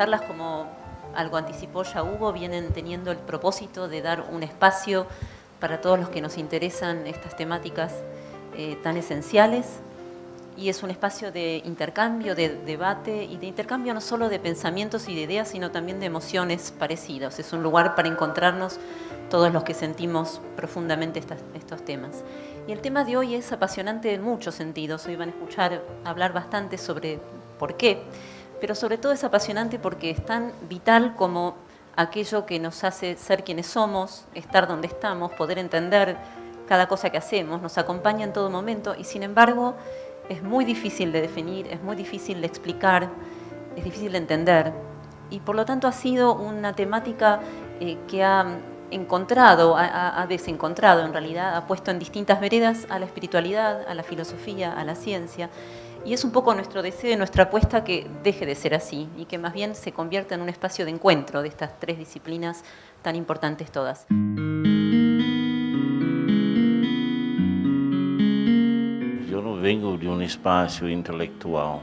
charlas, como algo anticipó ya Hugo, vienen teniendo el propósito de dar un espacio para todos los que nos interesan estas temáticas tan esenciales. Y es un espacio de intercambio, de debate y de intercambio no solo de pensamientos y de ideas, sino también de emociones parecidas. Es un lugar para encontrarnos todos los que sentimos profundamente estos temas. Y el tema de hoy es apasionante en muchos sentidos. Hoy van a escuchar hablar bastante sobre por qué, pero sobre todo es apasionante porque es tan vital como aquello que nos hace ser quienes somos, estar donde estamos, poder entender cada cosa que hacemos, nos acompaña en todo momento y sin embargo es muy difícil de definir, es muy difícil de explicar, es difícil de entender. Y por lo tanto ha sido una temática que ha encontrado, ha desencontrado en realidad, ha puesto en distintas veredas a la espiritualidad, a la filosofía, a la ciencia. Y es un poco nuestro deseo y nuestra apuesta que deje de ser así y que más bien se convierta en un espacio de encuentro de estas tres disciplinas tan importantes todas. Yo no vengo de un espacio intelectual,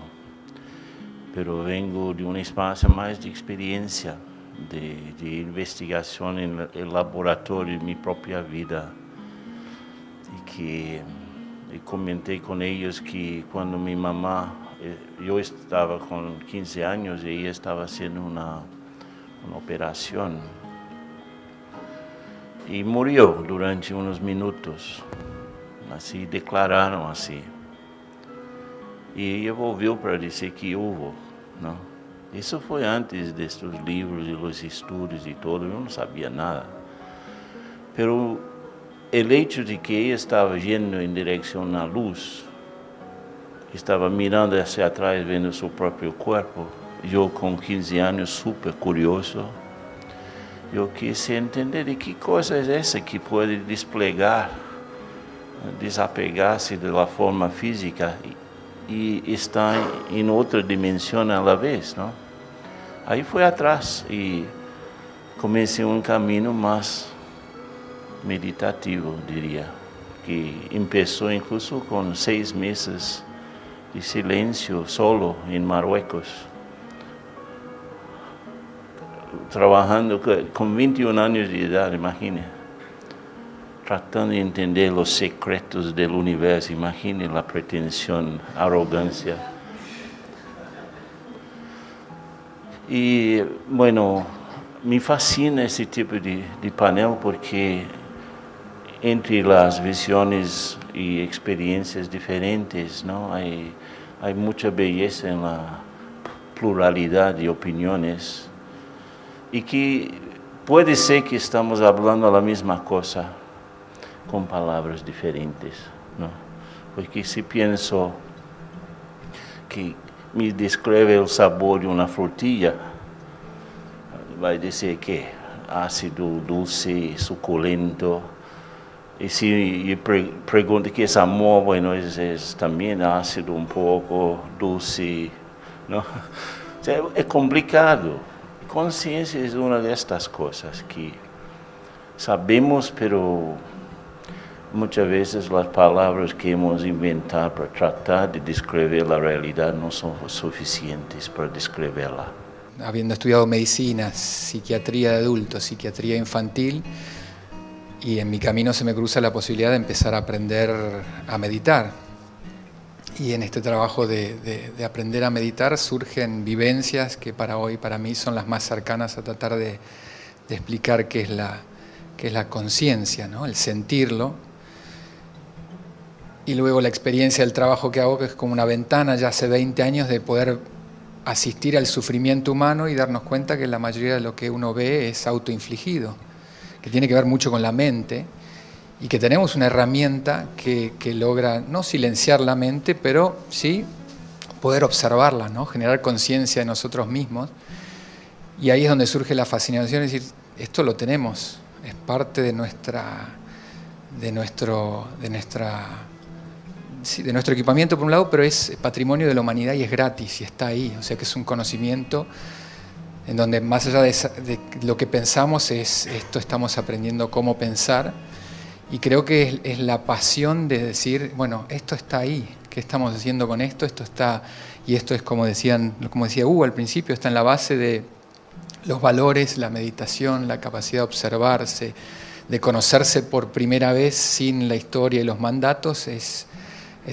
pero vengo de un espacio más de experiencia, de investigación en el laboratorio de mi propia vida. Y que comenté con ellos que cuando mi mamá, yo estaba con 15 años y ella estaba haciendo una operación y murió durante unos minutos. Así declararon así. Y ella volvió para decir que hubo, ¿no? Eso fue antes de estos libros y los estudios y todo, yo no sabía nada. Pero el hecho de que ella estaba yendo en dirección a la luz, estaba mirando hacia atrás, viendo su propio cuerpo, yo con 15 años, súper curioso, yo quise entender de qué cosa es esa que puede desplegar, desapegarse de la forma física y está en otra dimensión a la vez, ¿no? Ahí fue atrás y comencé un camino más meditativo, diría, que empezó incluso con 6 meses de silencio solo en Marruecos, trabajando con 21 años de edad, imagínense, tratando de entender los secretos del universo. Imaginen la pretensión, arrogancia. Y bueno, me fascina ese tipo de panel porque entre las visiones y experiencias diferentes, ¿no? Hay mucha belleza en la pluralidad de opiniones y que puede ser que estamos hablando la misma cosa con palabras diferentes, ¿no? Porque si pienso que me describe el sabor de una frutilla, va a decir que ácido, dulce, suculento. Y si pregunto qué es amor, bueno, es también ácido, un poco dulce, ¿no? O sea, es complicado. Conciencia es una de estas cosas que sabemos, pero muchas veces las palabras que hemos inventado para tratar de describir la realidad no son suficientes para describirla. Habiendo estudiado medicina, psiquiatría de adultos, psiquiatría infantil, y en mi camino se me cruza la posibilidad de empezar a aprender a meditar. Y en este trabajo de aprender a meditar surgen vivencias que para mí son las más cercanas a tratar de explicar qué es la conciencia, ¿no? El sentirlo. Y luego la experiencia del trabajo que hago, que es como una ventana ya hace 20 años de poder asistir al sufrimiento humano y darnos cuenta que la mayoría de lo que uno ve es autoinfligido, que tiene que ver mucho con la mente y que tenemos una herramienta que logra no silenciar la mente, pero sí poder observarla, ¿no? Generar conciencia de nosotros mismos. Y ahí es donde surge la fascinación, es decir, esto lo tenemos, es parte de nuestro equipamiento por un lado, pero es patrimonio de la humanidad y es gratis y está ahí. O sea que es un conocimiento en donde más allá de lo que pensamos estamos aprendiendo cómo pensar, y creo que es la pasión de decir, bueno, esto está ahí, ¿qué estamos haciendo con esto? Y esto es como decía Hugo al principio, está en la base de los valores, la meditación, la capacidad de observarse, de conocerse por primera vez sin la historia y los mandatos, es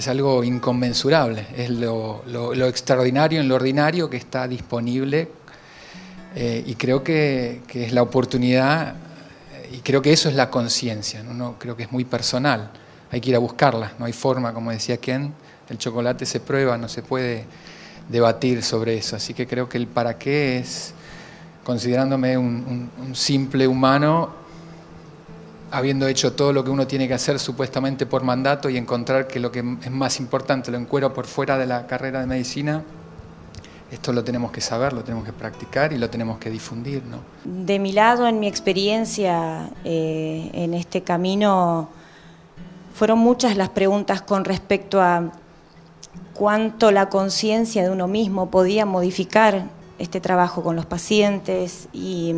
algo inconmensurable, es lo extraordinario en lo ordinario que está disponible, y creo que es la oportunidad, y creo que eso es la conciencia, ¿no? Creo que es muy personal, hay que ir a buscarla, no hay forma, como decía Ken, el chocolate se prueba, no se puede debatir sobre eso, así que creo que el para qué es, considerándome un simple humano, habiendo hecho todo lo que uno tiene que hacer supuestamente por mandato y encontrar que lo que es más importante lo encuentro por fuera de la carrera de medicina, esto lo tenemos que saber, lo tenemos que practicar y lo tenemos que difundir, ¿no? De mi lado, en mi experiencia en este camino, fueron muchas las preguntas con respecto a cuánto la conciencia de uno mismo podía modificar este trabajo con los pacientes y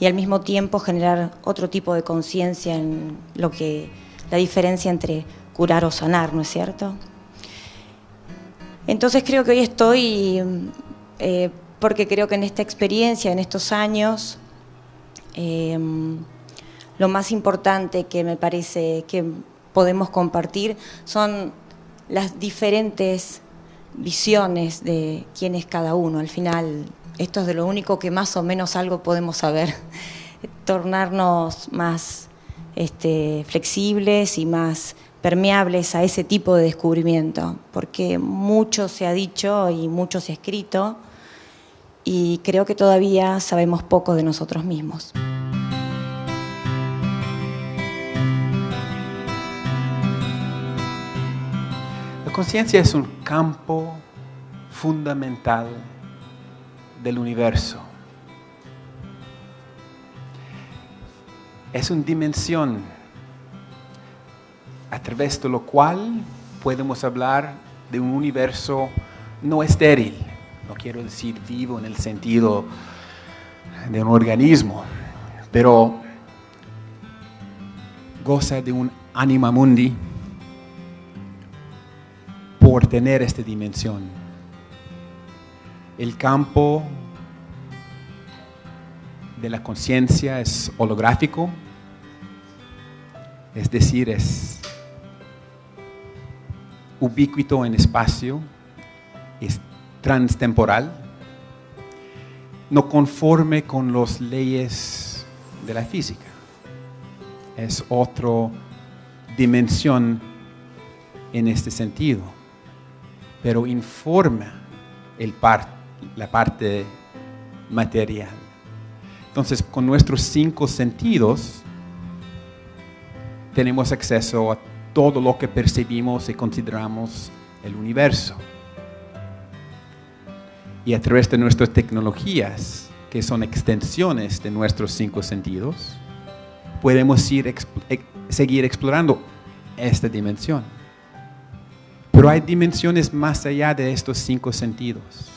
al mismo tiempo generar otro tipo de conciencia en lo que la diferencia entre curar o sanar, ¿no es cierto? Entonces creo que hoy estoy, porque creo que en esta experiencia, en estos años, lo más importante que me parece que podemos compartir son las diferentes visiones de quién es cada uno. Al final, esto es de lo único que más o menos algo podemos saber. Tornarnos más flexibles y más permeables a ese tipo de descubrimiento, porque mucho se ha dicho y mucho se ha escrito, y creo que todavía sabemos poco de nosotros mismos. La conciencia es un campo fundamental del universo. Es una dimensión a través de lo cual podemos hablar de un universo no estéril. No quiero decir vivo en el sentido de un organismo, pero goza de un anima mundi por tener esta dimensión. El campo de la conciencia es holográfico, es decir, es ubicuo en espacio, es transtemporal, no conforme con las leyes de la física. Es otra dimensión en este sentido, pero informa la parte material. Entonces, con nuestros 5 sentidos, tenemos acceso a todo lo que percibimos y consideramos el universo. Y a través de nuestras tecnologías, que son extensiones de nuestros 5 sentidos, podemos seguir explorando esta dimensión. Pero hay dimensiones más allá de estos 5 sentidos.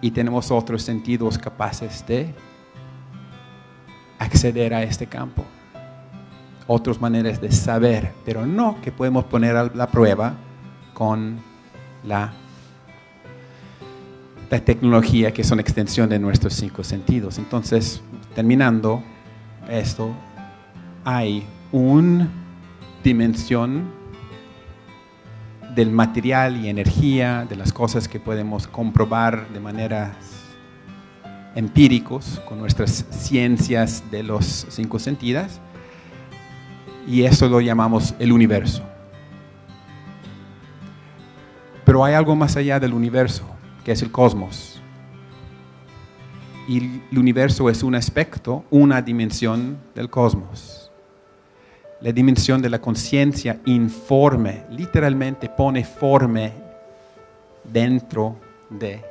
Y tenemos otros sentidos capaces de acceder a este campo. Otras maneras de saber, pero no que podemos poner a la prueba con la tecnología, que son extensión de nuestros 5 sentidos. Entonces, terminando esto, hay una dimensión del material y energía, de las cosas que podemos comprobar de maneras empíricas con nuestras ciencias de los 5 sentidos, y eso lo llamamos el universo. Pero hay algo más allá del universo, que es el cosmos. Y el universo es un aspecto, una dimensión del cosmos. La dimensión de la conciencia informe, literalmente pone forma dentro del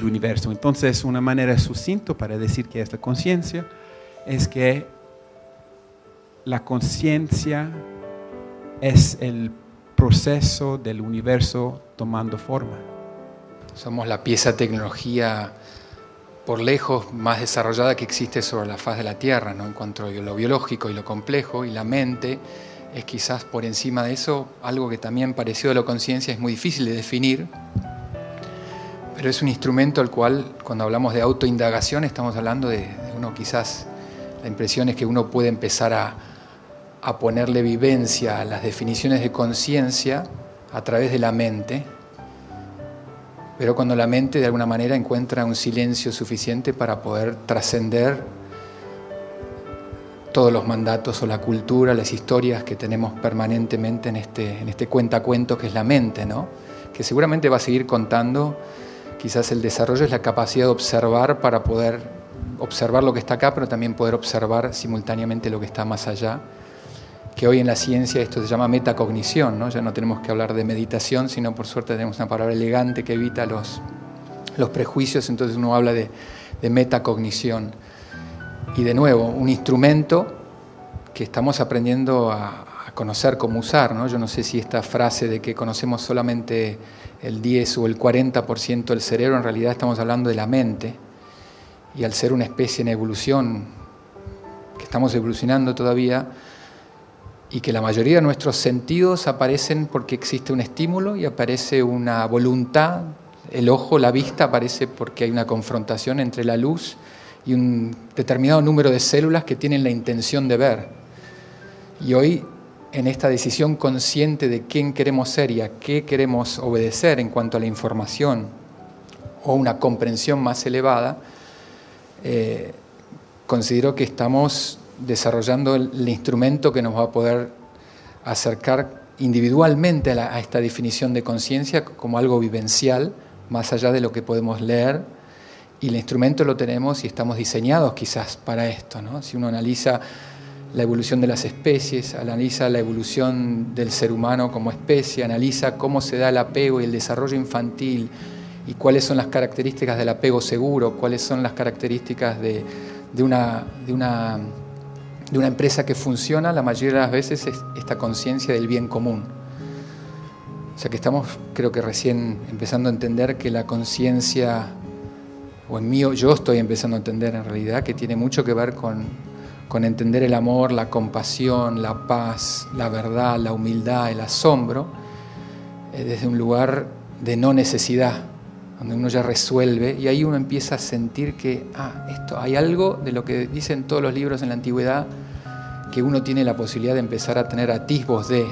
universo. Entonces, una manera sucinta para decir qué es la conciencia es que la conciencia es el proceso del universo tomando forma. Somos la pieza de tecnología por lejos más desarrollada que existe sobre la faz de la Tierra, ¿no? En cuanto a lo biológico y lo complejo, y la mente es quizás por encima de eso algo que también parecido a la conciencia es muy difícil de definir, pero es un instrumento al cual, cuando hablamos de autoindagación, estamos hablando de uno, quizás la impresión es que uno puede empezar a ponerle vivencia a las definiciones de conciencia a través de la mente, pero cuando la mente de alguna manera encuentra un silencio suficiente para poder trascender todos los mandatos o la cultura, las historias que tenemos permanentemente en este cuentacuentos que es la mente, ¿no? Que seguramente va a seguir contando. Quizás el desarrollo es la capacidad de observar para poder observar lo que está acá, pero también poder observar simultáneamente lo que está más allá. Que hoy en la ciencia esto se llama metacognición, ¿no? Ya no tenemos que hablar de meditación, sino por suerte tenemos una palabra elegante que evita los prejuicios, entonces uno habla de metacognición. Y de nuevo, un instrumento que estamos aprendiendo a conocer cómo usar, ¿no? Yo no sé si esta frase de que conocemos solamente el 10 o el 40% del cerebro, en realidad estamos hablando de la mente. Y al ser una especie en evolución, que estamos evolucionando todavía, y que la mayoría de nuestros sentidos aparecen porque existe un estímulo y aparece una voluntad, el ojo, la vista aparece porque hay una confrontación entre la luz y un determinado número de células que tienen la intención de ver. Y hoy, en esta decisión consciente de quién queremos ser y a qué queremos obedecer en cuanto a la información o una comprensión más elevada, considero que estamos desarrollando el instrumento que nos va a poder acercar individualmente a esta definición de conciencia como algo vivencial, más allá de lo que podemos leer. Y el instrumento lo tenemos y estamos diseñados quizás para esto, ¿no? Si uno analiza la evolución de las especies, analiza la evolución del ser humano como especie, analiza cómo se da el apego y el desarrollo infantil y cuáles son las características del apego seguro, cuáles son las características de una empresa que funciona, la mayoría de las veces es esta conciencia del bien común. O sea que estamos, creo que recién empezando a entender que la conciencia, o en mí, yo estoy empezando a entender en realidad que tiene mucho que ver con entender el amor, la compasión, la paz, la verdad, la humildad, el asombro, desde un lugar de no necesidad, donde uno ya resuelve, y ahí uno empieza a sentir que esto, hay algo de lo que dicen todos los libros en la antigüedad, que uno tiene la posibilidad de empezar a tener atisbos de.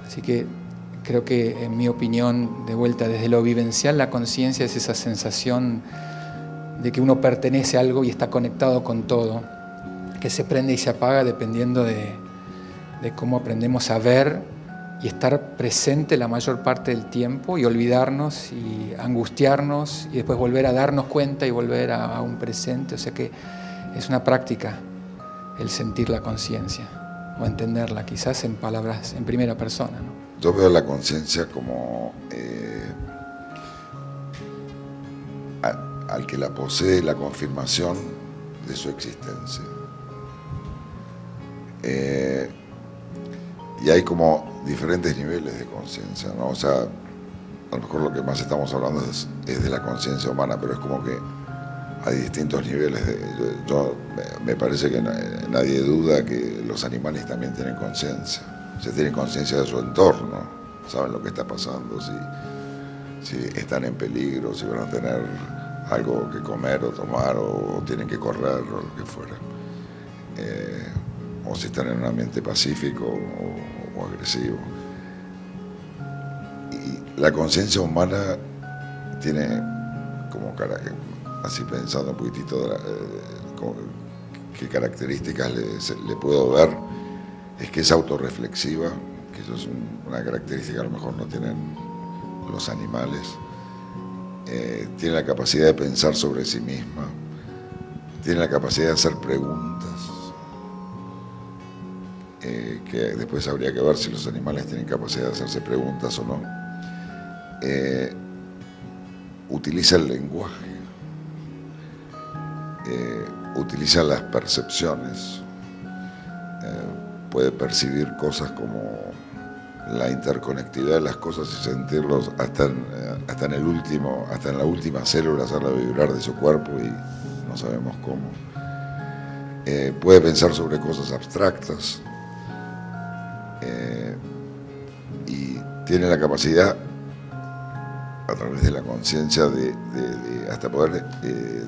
Así que creo que, en mi opinión, de vuelta desde lo vivencial, la conciencia es esa sensación de que uno pertenece a algo y está conectado con todo, que se prende y se apaga dependiendo de cómo aprendemos a ver y estar presente la mayor parte del tiempo y olvidarnos y angustiarnos y después volver a darnos cuenta y volver a un presente. O sea que es una práctica el sentir la conciencia o entenderla, quizás en palabras en primera persona, ¿no? Yo veo la conciencia como al que la posee la confirmación de su existencia. Y hay como diferentes niveles de conciencia, ¿no? O sea, a lo mejor lo que más estamos hablando es de la conciencia humana, pero es como que hay distintos niveles. Me parece que nadie duda que los animales también tienen conciencia. O sea, tienen conciencia de su entorno, saben lo que está pasando, si están en peligro, si van a tener algo que comer o tomar, o tienen que correr, o lo que fuera. O si están en un ambiente pacífico o agresivo. Y la conciencia humana tiene como carácter, así pensando un poquitito qué características le puedo ver, es que es autorreflexiva, que eso es una característica que a lo mejor no tienen los animales. Tiene la capacidad de pensar sobre sí misma, tiene la capacidad de hacer preguntas, que después habría que ver si los animales tienen capacidad de hacerse preguntas o no. Utiliza el lenguaje, utiliza las percepciones, puede percibir cosas como la interconectividad de las cosas y sentirlos hasta en la última célula, hacerla vibrar de su cuerpo y no sabemos cómo. Puede pensar sobre cosas abstractas, tiene la capacidad, a través de la conciencia, de hasta poder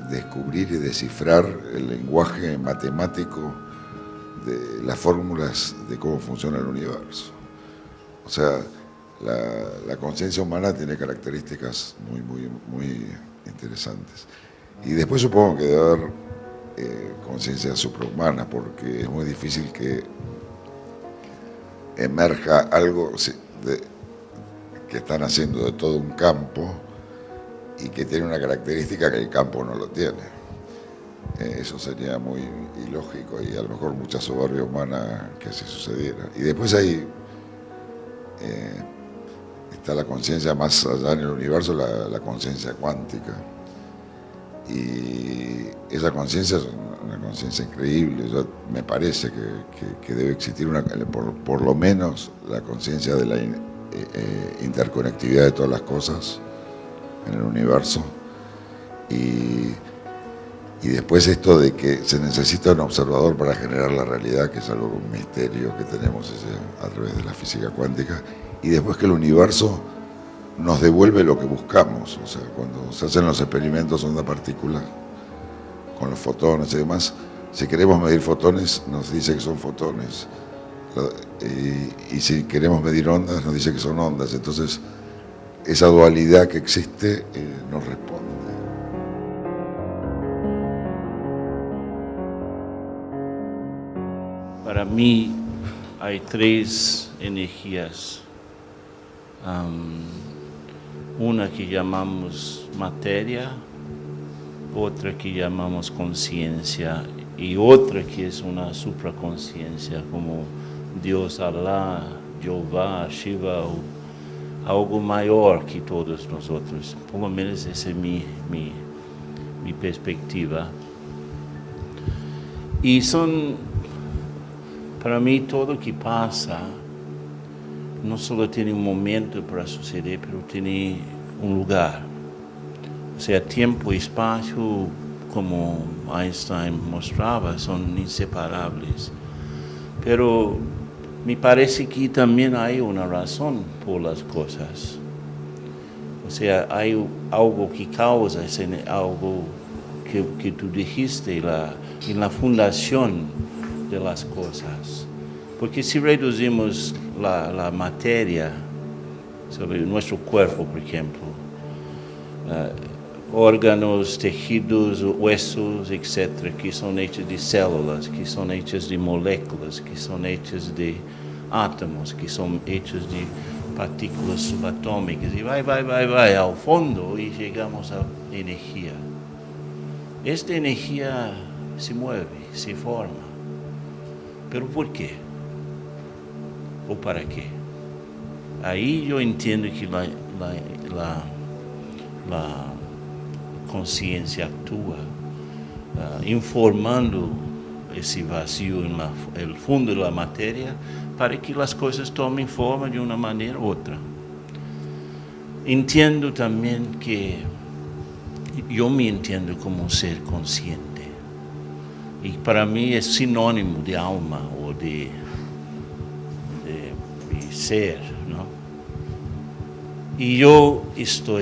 descubrir y descifrar el lenguaje matemático de las fórmulas de cómo funciona el universo. O sea, la conciencia humana tiene características muy interesantes. Y después supongo que debe haber conciencia suprahumana, porque es muy difícil que emerja algo que están haciendo de todo un campo y que tiene una característica que el campo no lo tiene. Eso sería muy ilógico y a lo mejor mucha soberbia humana que así sucediera. Y después ahí está la conciencia más allá en el universo, la conciencia cuántica. Y esa conciencia es una conciencia increíble. Me parece que debe existir por lo menos la conciencia de la interconectividad de todas las cosas en el universo. Y después esto de que se necesita un observador para generar la realidad, que es algo, un misterio que tenemos a través de la física cuántica. Y después que el universo nos devuelve lo que buscamos. O sea, cuando se hacen los experimentos onda-partícula con los fotones y demás, si queremos medir fotones, nos dice que son fotones. Y si queremos medir ondas, nos dice que son ondas. Entonces, esa dualidad que existe nos responde. Para mí hay tres energías. Una que llamamos materia, otra que llamamos conciencia y otra que es una supraconciencia, como Dios, Alá, Jehová, Shiva, o algo maior que todos nosotros. Por lo menos essa é mi perspectiva. E são, para mim, tudo que passa não só tem um momento para suceder, mas tem um lugar. Ou seja, tempo e espaço, como Einstein mostrava, são inseparáveis. Pero me parece que também há uma razão por as coisas. Ou seja, há algo que causa, algo que tu dijiste na fundação das coisas. Porque se reduzimos a matéria sobre nosso corpo, por exemplo, órgãos, tecidos, huesos, etc., que são hechos de células, que são hechos de moléculas, que são hechos de átomos, que são hechos de partículas subatômicas, e vai ao fundo e chegamos à energia. Esta energia se move, se forma. Pero por quê? Ou para quê? Aí eu entendo que a consciência atua, informando esse vazio no fundo da matéria para que as coisas tomem forma de uma maneira ou outra. Entendo também que eu me entendo como um ser consciente. E para mim é sinônimo de alma ou de ser, não? E eu estou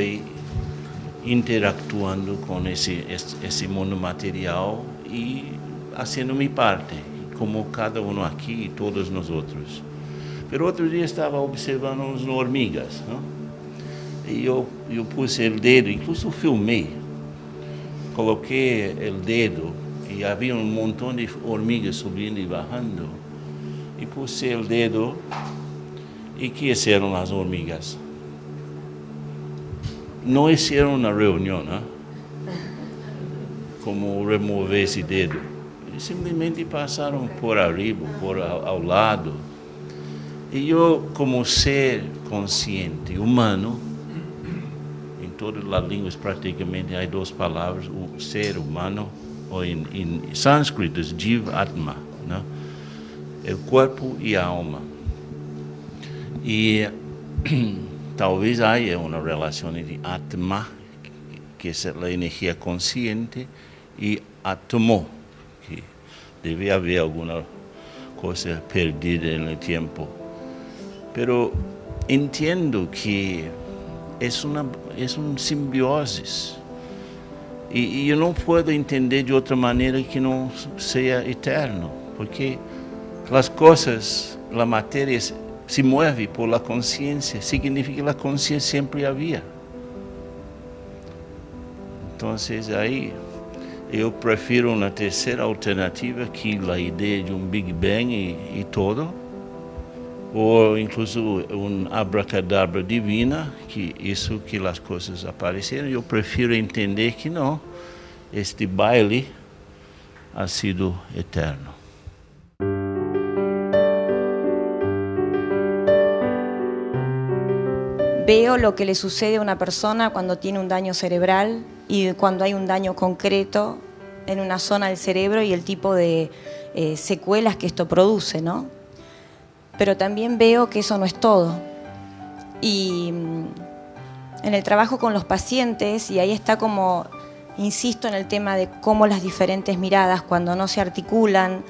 interactuando com esse mundo material e fazendo minha parte, como cada um aqui e todos nós outros. Pero outro dia estava observando umas hormigas, não? E eu pus o dedo, incluso filmei, coloquei o dedo e havia um montão de hormigas subindo e bajando, e pus o dedo, e que eram as hormigas? Não hicieron uma reunião, ¿no? Como remover esse dedo. Eles simplesmente passaram por arriba, ao lado. E eu, como ser consciente, humano, em todas as línguas praticamente há duas palavras, o ser humano, ou em sânscrito, Jiva Atma, ¿no? O corpo e a alma. E talvez haja uma relação entre Atma, que é a energia consciente, e Atmo, que deve haver alguma coisa perdida no tempo. Pero entiendo que es un simbiosis. Y yo no puedo entender de otra manera que no sea eterno, porque las cosas, la materia se mueve por la conciencia, significa que la conciencia siempre había. Entonces ahí yo prefiero una tercera alternativa que la idea de un Big Bang y todo, o incluso un abracadabra divina, que hizo que las cosas aparecieran. Yo prefiero entender que no, este baile ha sido eterno. Veo lo que le sucede a una persona cuando tiene un daño cerebral y cuando hay un daño concreto en una zona del cerebro y el tipo de secuelas que esto produce, ¿no? Pero también veo que eso no es todo. Y en el trabajo con los pacientes, y ahí está como, insisto en el tema de cómo las diferentes miradas, cuando no se articulan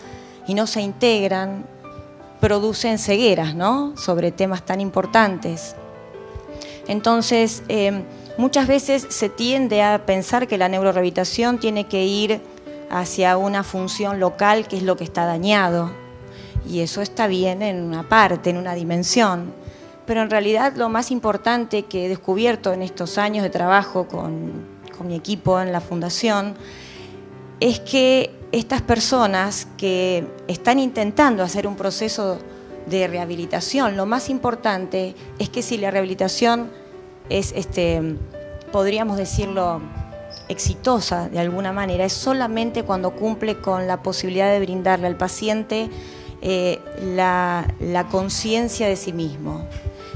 y no se integran, producen cegueras, ¿no? Sobre temas tan importantes. Entonces, muchas veces se tiende a pensar que la neurorehabilitación tiene que ir hacia una función local, que es lo que está dañado. Y eso está bien en una parte, en una dimensión. Pero en realidad lo más importante que he descubierto en estos años de trabajo con mi equipo en la fundación es que estas personas que están intentando hacer un proceso de rehabilitación, lo más importante es que si la rehabilitación es, podríamos decirlo, exitosa de alguna manera, es solamente cuando cumple con la posibilidad de brindarle al paciente la conciencia de sí mismo.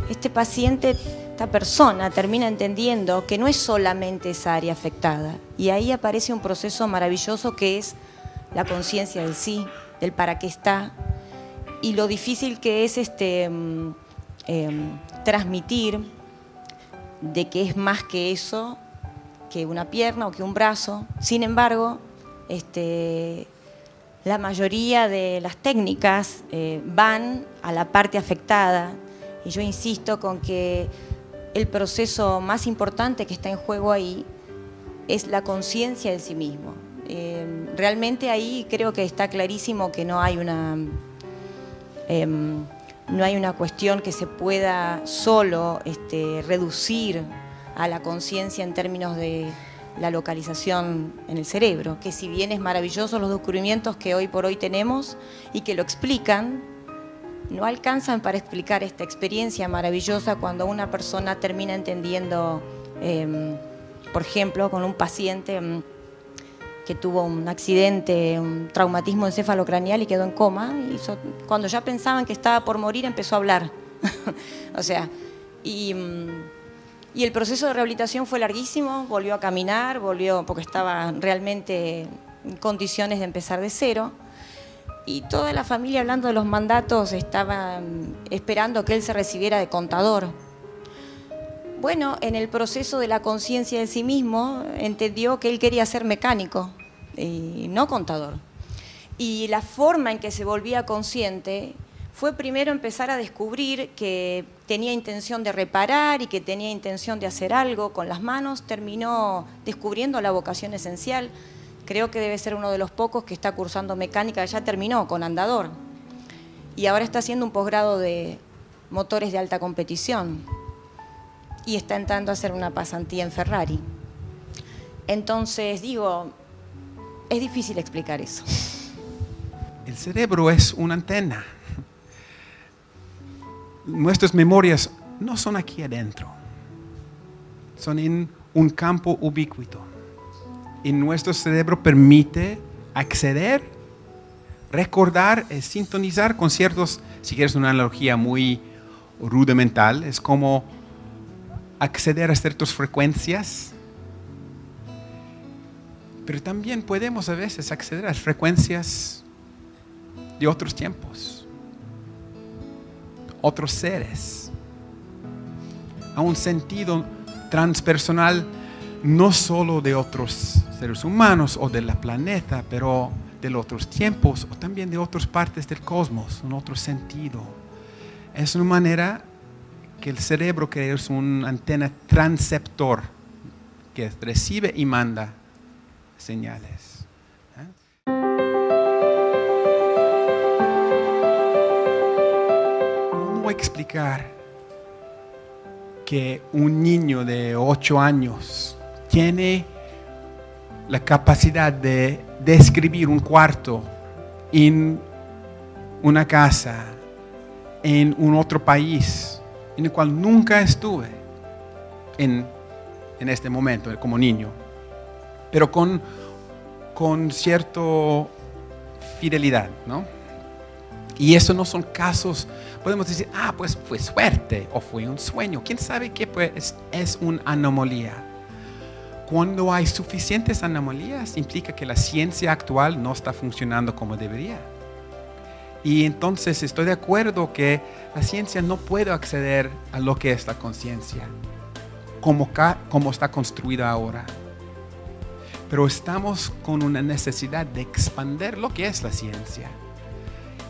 Este paciente, esta persona termina entendiendo que no es solamente esa área afectada, y ahí aparece un proceso maravilloso que es la conciencia del sí, del para qué está, y lo difícil que es transmitir de que es más que eso, que una pierna o que un brazo. Sin embargo, la mayoría de las técnicas van a la parte afectada, y yo insisto con que el proceso más importante que está en juego ahí es la conciencia de sí mismo. Realmente ahí creo que está clarísimo que no hay una cuestión que se pueda solo reducir a la conciencia en términos de la localización en el cerebro, que si bien es maravilloso los descubrimientos que hoy por hoy tenemos y que lo explican, no alcanzan para explicar esta experiencia maravillosa cuando una persona termina entendiendo, por ejemplo, con un paciente que tuvo un accidente, un traumatismo encefalocraneal y quedó en coma, y cuando ya pensaban que estaba por morir empezó a hablar. O sea, y el proceso de rehabilitación fue larguísimo, volvió a caminar, porque estaba realmente en condiciones de empezar de cero, y toda la familia, hablando de los mandatos, estaba esperando que él se recibiera de contador. Bueno, en el proceso de la conciencia de sí mismo, entendió que él quería ser mecánico y no contador. Y la forma en que se volvía consciente fue primero empezar a descubrir que tenía intención de reparar y que tenía intención de hacer algo con las manos. Terminó descubriendo la vocación esencial. Creo que debe ser uno de los pocos que está cursando mecánica, ya terminó con andador. Y ahora está haciendo un posgrado de motores de alta competición. Y está entrando a hacer una pasantía en Ferrari. Entonces, digo, es difícil explicar eso. El cerebro es una antena. Nuestras memorias no son aquí adentro, son en un campo ubicuito. Y nuestro cerebro permite acceder, recordar, sintonizar con ciertos, si quieres una analogía muy rudimental, es como acceder a ciertas frecuencias, pero también podemos a veces acceder a frecuencias de otros tiempos, otros seres, a un sentido transpersonal no solo de otros seres humanos o del planeta, pero de otros tiempos o también de otras partes del cosmos, un otro sentido. Es una manera que el cerebro que es una antena transceptor que recibe y manda señales. ¿Cómo explicar que un niño de 8 años tiene la capacidad de describir un cuarto en una casa, en un otro país, en el cual nunca estuve en este momento como niño, pero con cierta fidelidad, ¿no? Y eso no son casos, podemos decir, pues fue suerte o fue un sueño, quién sabe qué, pues es una anomalía. Cuando hay suficientes anomalías, implica que la ciencia actual no está funcionando como debería. Y entonces estoy de acuerdo que la ciencia no puede acceder a lo que es la conciencia, como está construida ahora. Pero estamos con una necesidad de expandir lo que es la ciencia.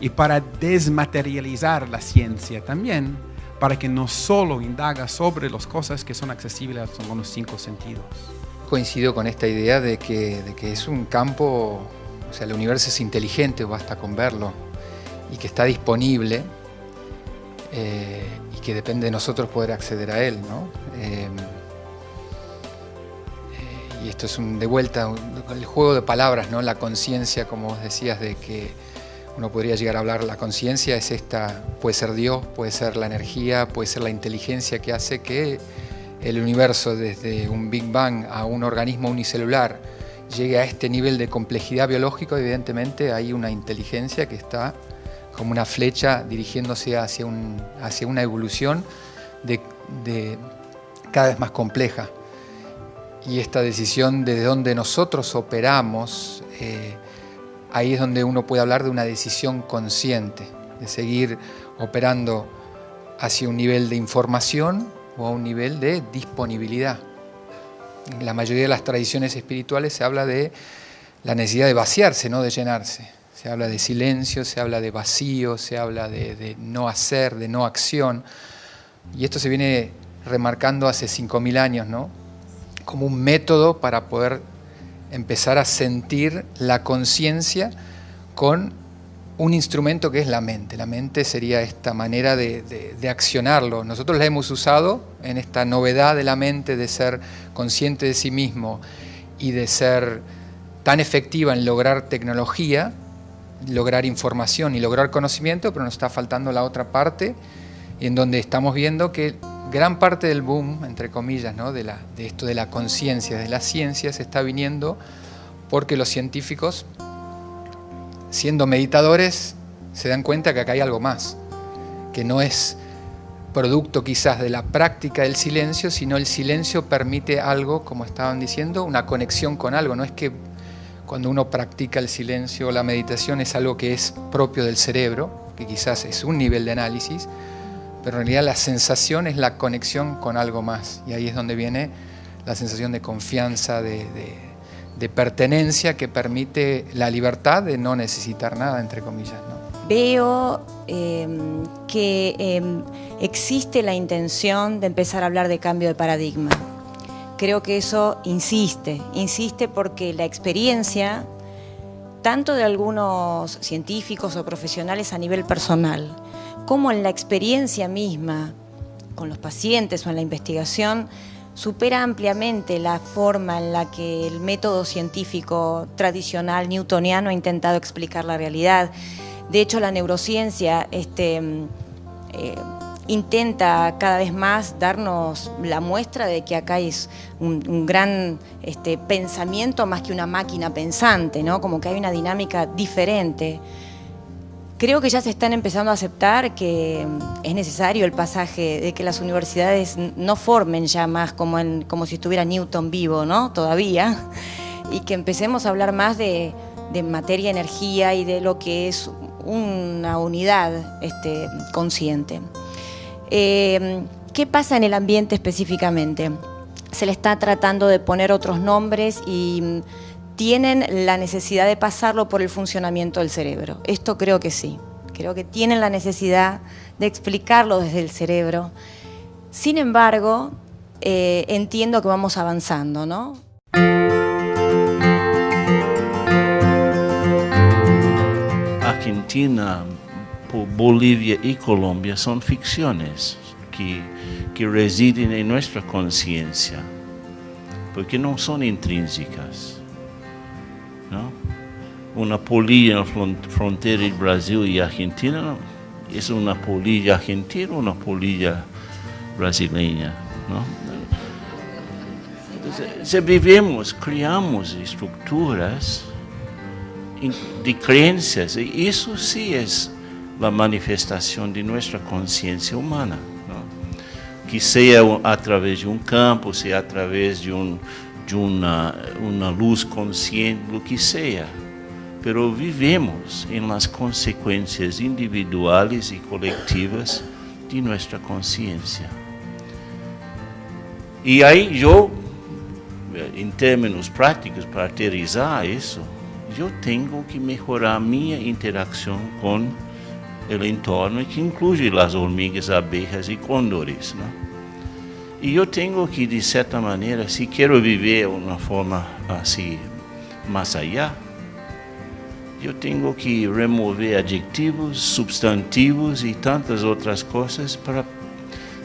Y para desmaterializar la ciencia también, para que no solo indaga sobre las cosas que son accesibles con los 5 sentidos. Coincido con esta idea de que es un campo, o sea, el universo es inteligente, basta con verlo, y que está disponible y que depende de nosotros poder acceder a él, ¿no? Y esto es de vuelta el juego de palabras, ¿no? La conciencia, como vos decías, de que uno podría llegar a hablar, la conciencia es esta, puede ser Dios, puede ser la energía, puede ser la inteligencia que hace que el universo, desde un Big Bang a un organismo unicelular, llegue a este nivel de complejidad biológica. Evidentemente hay una inteligencia que está como una flecha dirigiéndose hacia una evolución de cada vez más compleja. Y esta decisión de donde nosotros operamos, ahí es donde uno puede hablar de una decisión consciente, de seguir operando hacia un nivel de información o a un nivel de disponibilidad. En la mayoría de las tradiciones espirituales se habla de la necesidad de vaciarse, no de llenarse. Se habla de silencio, se habla de vacío, se habla de no hacer, de no acción. Y esto se viene remarcando hace 5.000 años, ¿no? Como un método para poder empezar a sentir la conciencia con un instrumento que es la mente. La mente sería esta manera de accionarlo. Nosotros la hemos usado en esta novedad de la mente de ser consciente de sí mismo y de ser tan efectiva en lograr tecnología, lograr información y lograr conocimiento, pero nos está faltando la otra parte, en donde estamos viendo que gran parte del boom, entre comillas, ¿no? de esto de la conciencia, de la ciencia, se está viniendo porque los científicos, siendo meditadores, se dan cuenta que acá hay algo más, que no es producto quizás de la práctica del silencio, sino el silencio permite algo, como estaban diciendo, una conexión con algo. No es que cuando uno practica el silencio o la meditación es algo que es propio del cerebro, que quizás es un nivel de análisis, pero en realidad la sensación es la conexión con algo más. Y ahí es donde viene la sensación de confianza, de pertenencia, que permite la libertad de no necesitar nada, entre comillas, ¿no? Veo que existe la intención de empezar a hablar de cambio de paradigma. Creo que eso insiste porque la experiencia, tanto de algunos científicos o profesionales a nivel personal, como en la experiencia misma, con los pacientes o en la investigación, supera ampliamente la forma en la que el método científico tradicional newtoniano ha intentado explicar la realidad. De hecho, la neurociencia intenta cada vez más darnos la muestra de que acá es un gran pensamiento más que una máquina pensante, ¿no? Como que hay una dinámica diferente. Creo que ya se están empezando a aceptar que es necesario el pasaje de que las universidades no formen ya más como si estuviera Newton vivo, ¿no? Todavía, y que empecemos a hablar más de materia, energía y de lo que es una unidad consciente. ¿Qué pasa en el ambiente específicamente? Se le está tratando de poner otros nombres y tienen la necesidad de pasarlo por el funcionamiento del cerebro. Esto creo que sí. Creo que tienen la necesidad de explicarlo desde el cerebro. Sin embargo, entiendo que vamos avanzando, ¿no? Argentina, Bolivia y Colombia son ficciones que residen en nuestra conciencia, porque no son intrínsecas, ¿no? Una polilla en la frontera de Brasil y Argentina ¿no? Es una polilla argentina o una polilla brasileña, ¿no? Entonces, vivimos, creamos estructuras de creencias, y eso sí es la manifestación de nuestra conciencia humana, ¿no? Que sea a través de un campo, sea a través de una luz consciente, lo que sea. Pero vivemos en las consecuencias individuales y colectivas de nuestra conciencia. Y ahí yo, en términos prácticos, para aterrizar eso, yo tengo que mejorar mi interacción con el entorno, que incluye las hormigas, abejas y cóndores, ¿no? Y yo tengo que, de cierta manera, si quiero vivir de una forma así, más allá, yo tengo que remover adjetivos, sustantivos y tantas otras cosas para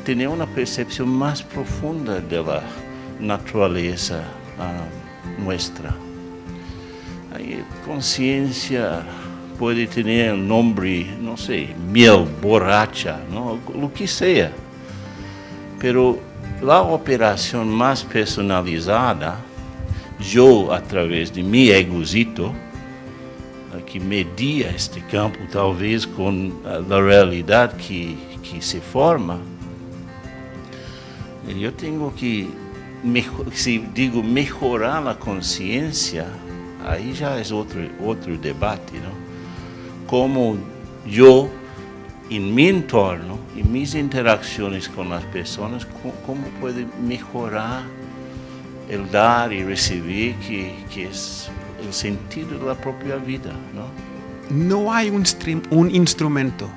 tener una percepción más profunda de la naturaleza nuestra. Hay conciencia puede tener el nombre, no sé, miel, borracha, ¿no? Lo que sea. Pero la operación más personalizada, yo a través de mi egocito, que media este campo talvez con la realidad que se forma, yo tengo que, si digo mejorar la conciencia, ahí ya es otro debate, ¿no? Como yo, en mi entorno, en mis interacciones con las personas, cómo puedo mejorar el dar y recibir, que es el sentido de la propia vida, ¿no? No hay un instrumento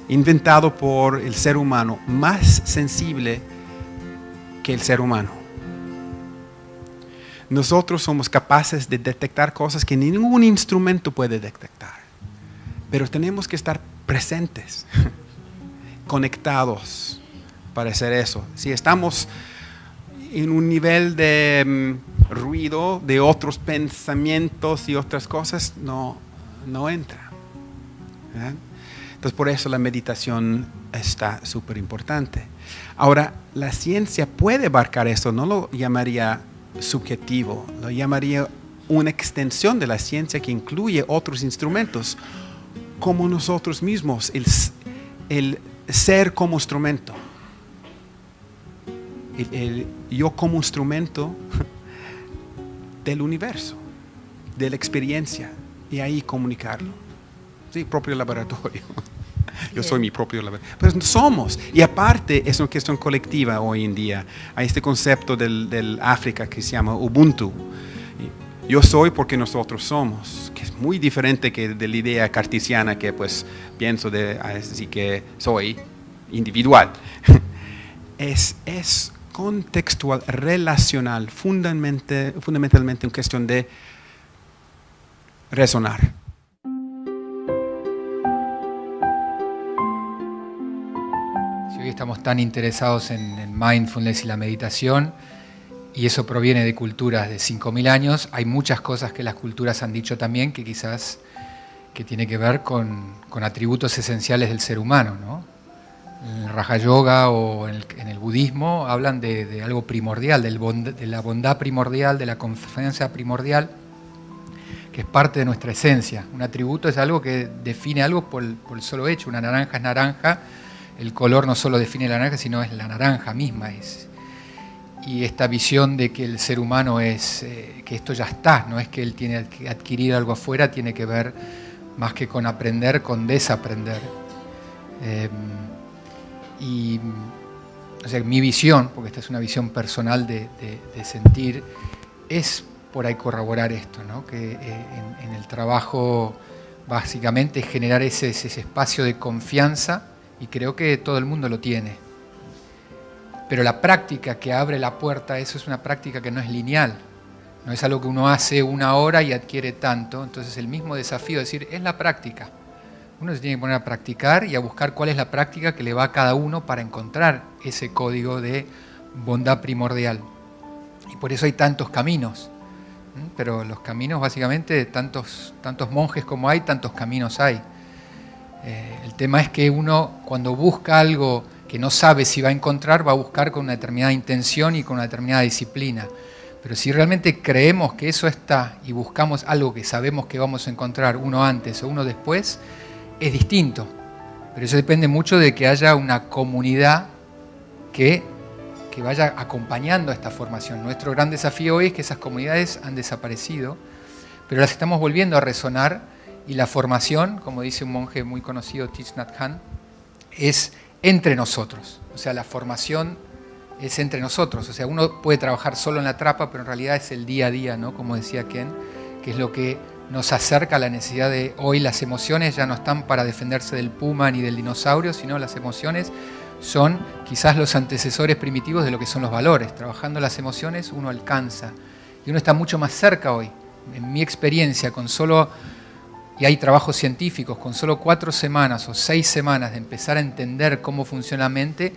inventado por el ser humano más sensible que el ser humano. Nosotros somos capaces de detectar cosas que ningún instrumento puede detectar, pero tenemos que estar presentes, conectados para hacer eso. Si estamos en un nivel de ruido, de otros pensamientos y otras cosas, no entra. ¿Verdad? Entonces, por eso la meditación está súper importante. Ahora, la ciencia puede abarcar esto, no lo llamaría subjetivo, lo llamaría una extensión de la ciencia que incluye otros instrumentos, como nosotros mismos, el ser como instrumento. El yo como instrumento del universo, de la experiencia, y ahí comunicarlo. Sí, propio laboratorio. Yo soy mi propio laboratorio. Pero somos, y aparte es una cuestión colectiva hoy en día. Hay este concepto del África que se llama Ubuntu. Yo soy porque nosotros somos, que es muy diferente que de la idea cartesiana que pues pienso así que soy individual. Es contextual, relacional, fundamentalmente una cuestión de resonar. Si hoy estamos tan interesados en el mindfulness y la meditación, y eso proviene de culturas de 5.000 años, hay muchas cosas que las culturas han dicho también que quizás que tiene que ver con atributos esenciales del ser humano, ¿no? En el Raja Yoga o en el budismo hablan de algo primordial, de la bondad primordial, de la confianza primordial, que es parte de nuestra esencia. Un atributo es algo que define algo por el solo hecho. Una naranja es naranja, el color no solo define la naranja, sino es la naranja misma. Y esta visión de que el ser humano es, que esto ya está, no es que él tiene que adquirir algo afuera, tiene que ver más que con aprender, con desaprender. Y o sea, mi visión, porque esta es una visión personal de sentir, es por ahí corroborar esto, ¿no? Que en el trabajo básicamente es generar ese espacio de confianza, y creo que todo el mundo lo tiene. Pero la práctica que abre la puerta, eso es una práctica que no es lineal. No es algo que uno hace una hora y adquiere tanto. Entonces el mismo desafío es decir, es la práctica. Uno se tiene que poner a practicar y a buscar cuál es la práctica que le va a cada uno para encontrar ese código de bondad primordial. Y por eso hay tantos caminos. Pero los caminos, básicamente, tantos monjes como hay, tantos caminos hay. El tema es que uno, cuando busca algo que no sabe si va a encontrar, va a buscar con una determinada intención y con una determinada disciplina. Pero si realmente creemos que eso está y buscamos algo que sabemos que vamos a encontrar, uno antes o uno después, es distinto. Pero eso depende mucho de que haya una comunidad que vaya acompañando esta formación. Nuestro gran desafío hoy es que esas comunidades han desaparecido, pero las estamos volviendo a resonar, y la formación, como dice un monje muy conocido, Thich Nhat Hanh, es entre nosotros. O sea, la formación es entre nosotros. O sea, uno puede trabajar solo en la trapa, pero en realidad es el día a día, ¿no? Como decía Ken, que es lo que nos acerca a la necesidad de hoy. Las emociones ya no están para defenderse del puma ni del dinosaurio, sino las emociones son quizás los antecesores primitivos de lo que son los valores. Trabajando las emociones uno alcanza. Y uno está mucho más cerca hoy. En mi experiencia, y hay trabajos científicos, con solo 4 semanas o 6 semanas de empezar a entender cómo funciona la mente,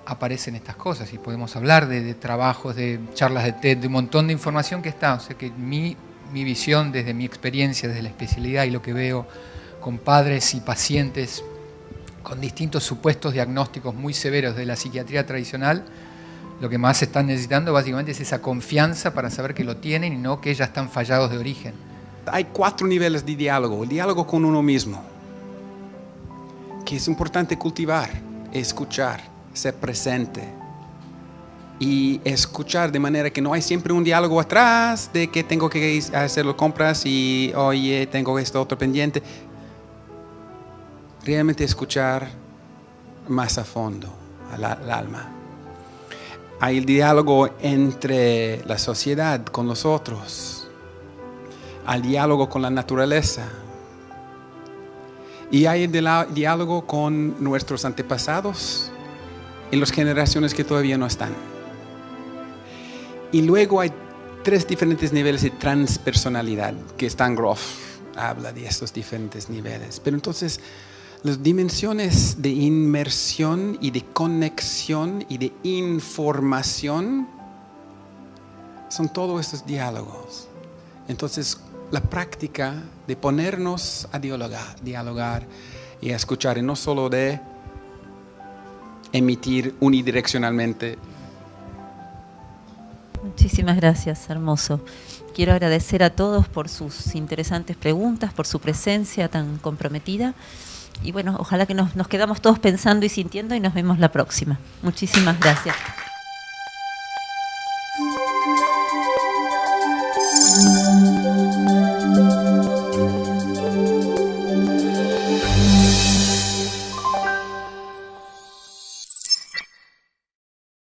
aparecen estas cosas. Y podemos hablar de trabajos, de charlas de TED, de un montón de información que está. O sea que mi visión, desde mi experiencia, desde la especialidad y lo que veo con padres y pacientes con distintos supuestos diagnósticos muy severos de la psiquiatría tradicional, lo que más están necesitando básicamente es esa confianza para saber que lo tienen y no que ya están fallados de origen. Hay 4 niveles de diálogo. El diálogo con uno mismo, que es importante cultivar, escuchar, ser presente y escuchar de manera que no hay siempre un diálogo atrás de que tengo que hacer las compras y oye, tengo esto otro pendiente. Realmente escuchar más a fondo al alma. Hay el diálogo entre la sociedad con los otros, al diálogo con la naturaleza, y hay el diálogo con nuestros antepasados y las generaciones que todavía no están. Y luego hay 3 diferentes niveles de transpersonalidad, que Stan Grof habla de estos diferentes niveles. Pero entonces, las dimensiones de inmersión y de conexión y de información son todos estos diálogos. Entonces, la práctica de ponernos a dialogar y a escuchar, y no solo de emitir unidireccionalmente. Muchísimas gracias, hermoso. Quiero agradecer a todos por sus interesantes preguntas, por su presencia tan comprometida. Y bueno, ojalá que nos quedamos todos pensando y sintiendo, y nos vemos la próxima. Muchísimas gracias.